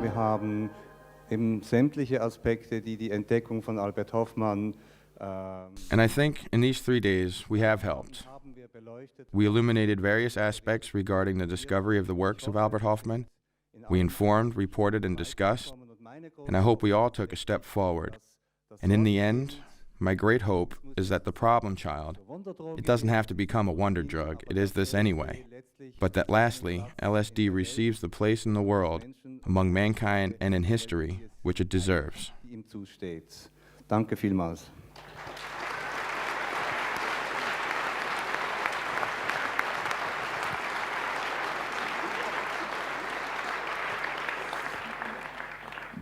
Wir haben eben sämtliche Aspekte, die die Entdeckung von Albert Hoffman. And I think in these 3 days we have helped. We illuminated various aspects regarding the discovery of the works of Albert Hoffman. We informed, reported, and discussed, and I hope we all took a step forward. And in the end, my great hope is that the problem child, it doesn't have to become a wonder drug, it is this anyway, but that lastly, LSD receives the place in the world, among mankind and in history, which it deserves. Danke vielmals.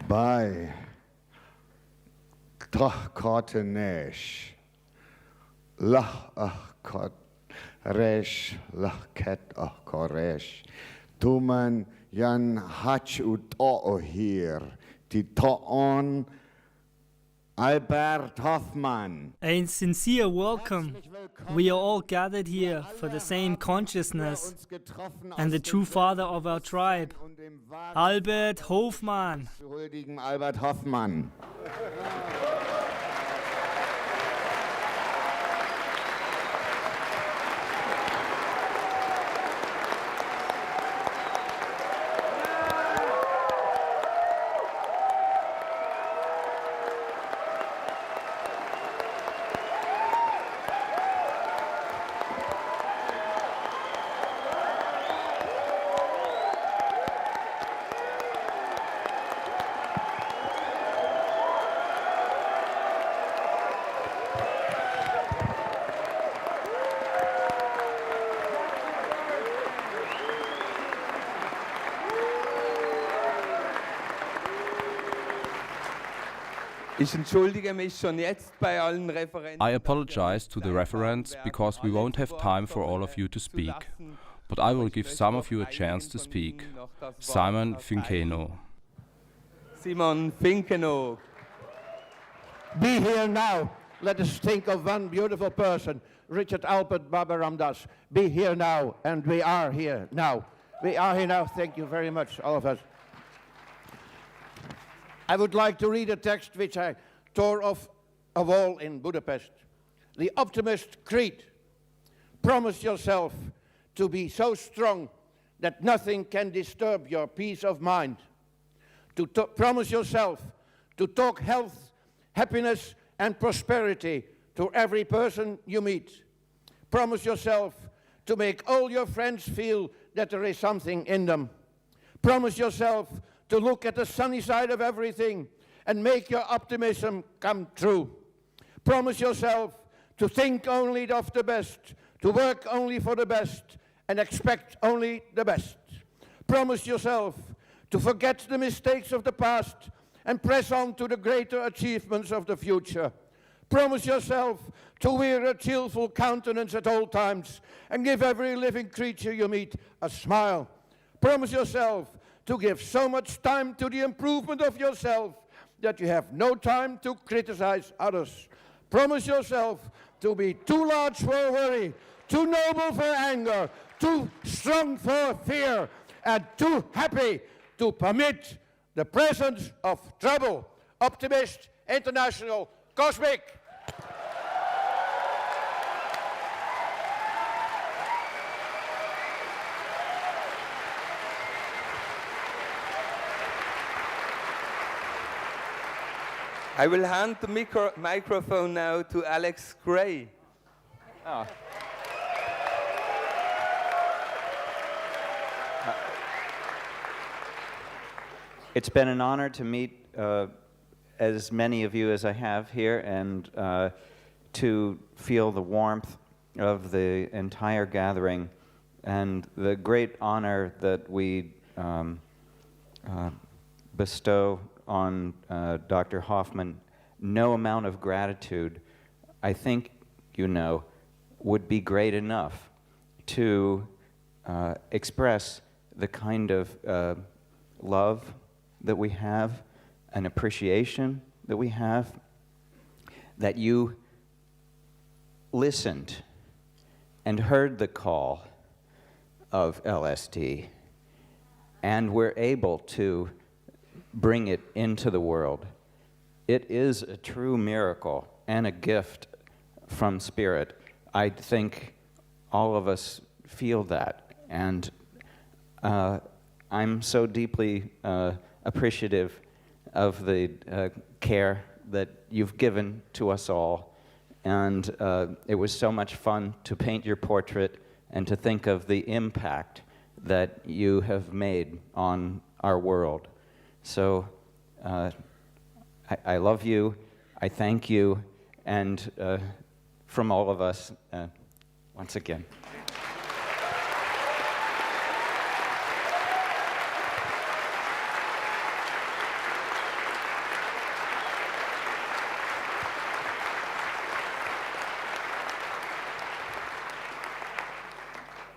By Toch Cortenesh, Lach Cot Resh, Lach Ket Koresh, Tuman Jan Hach ut o hier, Tito on Albert Hoffman. A sincere welcome. We are all gathered here for the same consciousness and the true father of our tribe, Albert Hoffman. Albert Hoffman. I apologize to the referents because we won't have time for all of you to speak, but I will give some of you a chance to speak. Simon Finkenau. Simon Finkenau. Be here now. Let us think of one beautiful person, Richard Alpert Baba Ramdas. Be here now, and we are here now. We are here now. Thank you very much, all of us. I would like to read a text which I tore off a wall in Budapest. The Optimist Creed. Promise yourself to be so strong that nothing can disturb your peace of mind. Promise yourself to talk health, happiness, and prosperity to every person you meet. Promise yourself to make all your friends feel that there is something in them. Promise yourself to look at the sunny side of everything and make your optimism come true. Promise yourself to think only of the best, to work only for the best, and expect only the best. Promise yourself to forget the mistakes of the past and press on to the greater achievements of the future. Promise yourself to wear a cheerful countenance at all times and give every living creature you meet a smile. Promise yourself to give so much time to the improvement of yourself that you have no time to criticize others. Promise yourself to be too large for worry, too noble for anger, too strong for fear, and too happy to permit the presence of trouble. Optimist, international, cosmic. I will hand the microphone now to Alex Gray. Oh. It's been an honor to meet as many of you as I have here and to feel the warmth of the entire gathering and the great honor that we bestow on Dr. Hoffman. No amount of gratitude, I think, you know, would be great enough to express the kind of love that we have, an appreciation that we have, that you listened and heard the call of LSD and were able to bring it into the world. It is a true miracle and a gift from Spirit. I think all of us feel that, and I'm so deeply appreciative of the care that you've given to us all, and it was so much fun to paint your portrait and to think of the impact that you have made on our world. So I love you, I thank you, and from all of us, once again.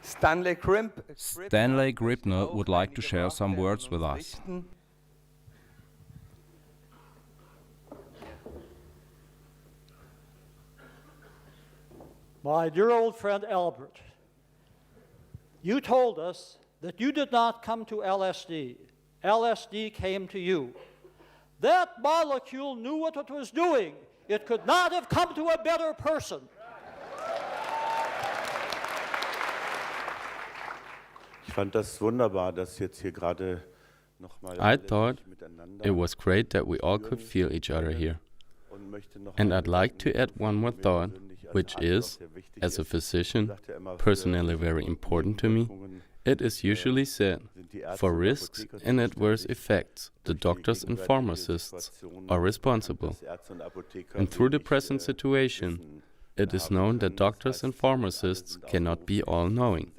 Stanley Crimp. Stanley Crimp would like to share some words with us. My dear old friend Albert, you told us that you did not come to LSD. LSD came to you. That molecule knew what it was doing. It could not have come to a better person. I thought it was great that we all could feel each other here. And I'd like to add one more thought, which is, as a physician, personally very important to me. It is usually said, for risks and adverse effects, the doctors and pharmacists are responsible. And through the present situation, it is known that doctors and pharmacists cannot be all-knowing,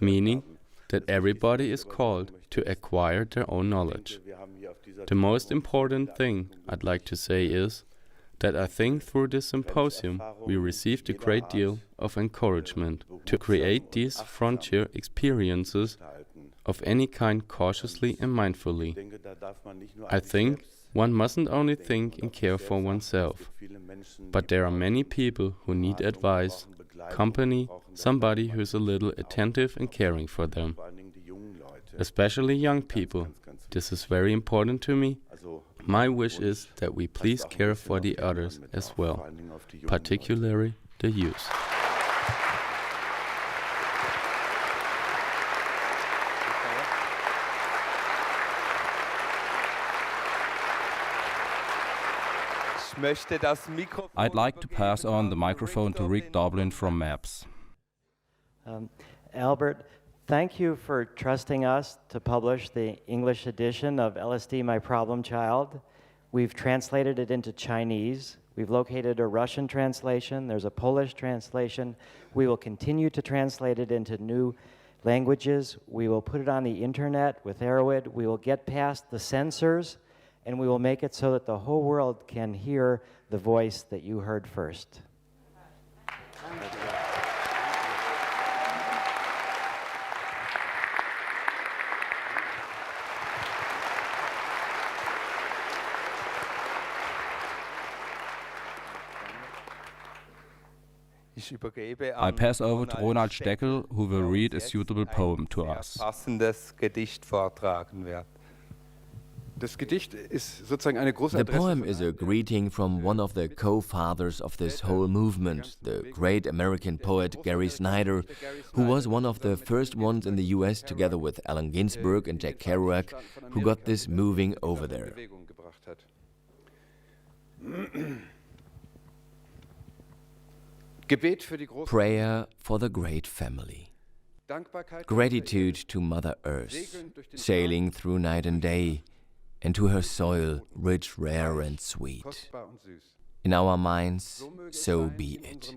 meaning that everybody is called to acquire their own knowledge. The most important thing I'd like to say is that I think through this symposium we received a great deal of encouragement to create these frontier experiences of any kind cautiously and mindfully. I think one mustn't only think and care for oneself, but there are many people who need advice, company, somebody who is a little attentive and caring for them. Especially young people. This is very important to me. My wish is that we please care for the others as well, particularly the youth. I'd like to pass on the microphone to Rick Dublin from MAPS. Albert, thank you for trusting us to publish the English edition of LSD, My Problem Child. We've translated it into Chinese. We've located a Russian translation. There's a Polish translation. We will continue to translate it into new languages. We will put it on the internet with Arrowhead. We will get past the censors, and we will make it so that the whole world can hear the voice that you heard first. I pass over to Ronald Steckel, who will read a suitable poem to us. The poem is a greeting from one of the co-fathers of this whole movement, the great American poet Gary Snyder, who was one of the first ones in the US, together with Allen Ginsberg and Jack Kerouac, who got this moving over there. Prayer for the great family. Gratitude to Mother Earth, sailing through night and day, and to her soil, rich, rare, and sweet. In our minds, so be it.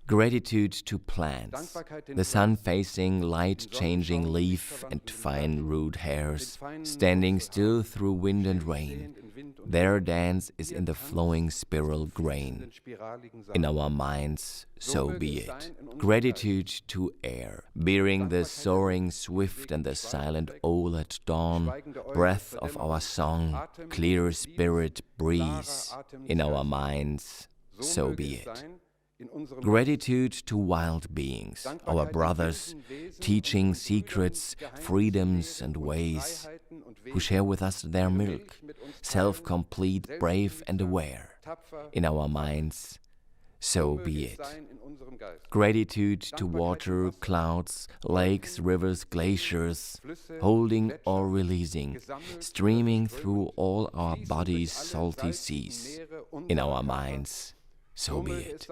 Gratitude to plants, the sun-facing, light-changing leaf and fine root hairs, standing still through wind and rain. Their dance is in the flowing spiral grain. In our minds, so be it. Gratitude to air, bearing the soaring swift and the silent owl at dawn, breath of our song, clear spirit breeze. In our minds, so be it. Gratitude to wild beings, our brothers, teaching secrets, freedoms and ways, who share with us their milk, self-complete, brave and aware, in our minds, so be it. Gratitude to water, clouds, lakes, rivers, glaciers, holding or releasing, streaming through all our bodies' salty seas, in our minds, so be it.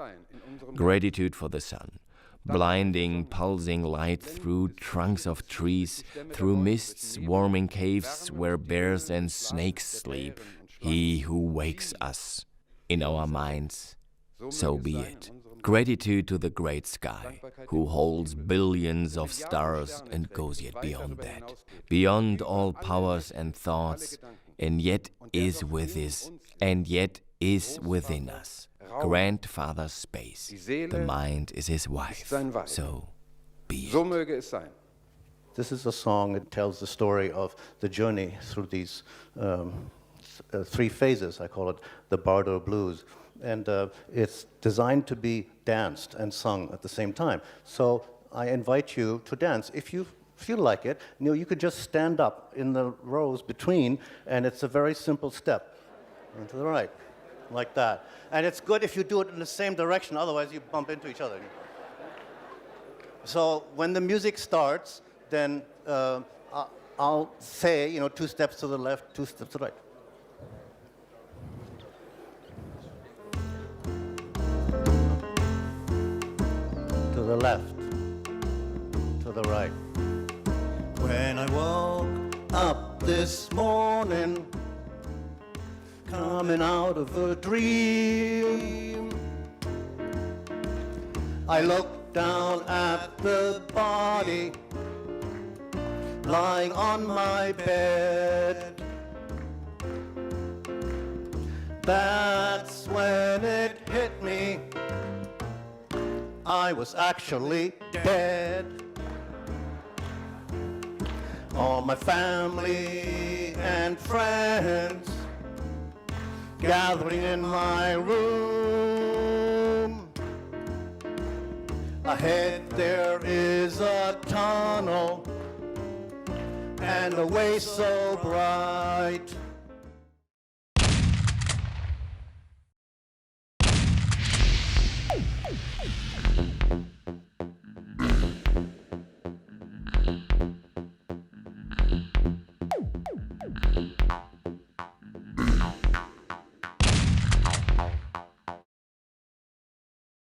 Gratitude for the sun, blinding, pulsing light through trunks of trees, through mists, warming caves where bears and snakes sleep, he who wakes us, in our minds, so be it. Gratitude to the great sky, who holds billions of stars and goes yet beyond that, beyond all powers and thoughts, and yet is with us, and yet is within us. Grandfather space, the mind is his wife, so be it. This is a song that tells the story of the journey through these three phases. I call it the Bardo Blues. And it's designed to be danced and sung at the same time. So I invite you to dance. If you feel like it, you could just stand up in the rows between, and it's a very simple step. And to the right, like that. And it's good if you do it in the same direction, otherwise you bump into each other. So when the music starts, then I'll say, 2 steps to the left, 2 steps to the right. To the left, to the right. When I woke up this morning, coming out of a dream, I looked down at the body lying on my bed. That's when it hit me, I was actually dead. All my family and friends gathering in my room. Ahead there is a tunnel and a way so bright.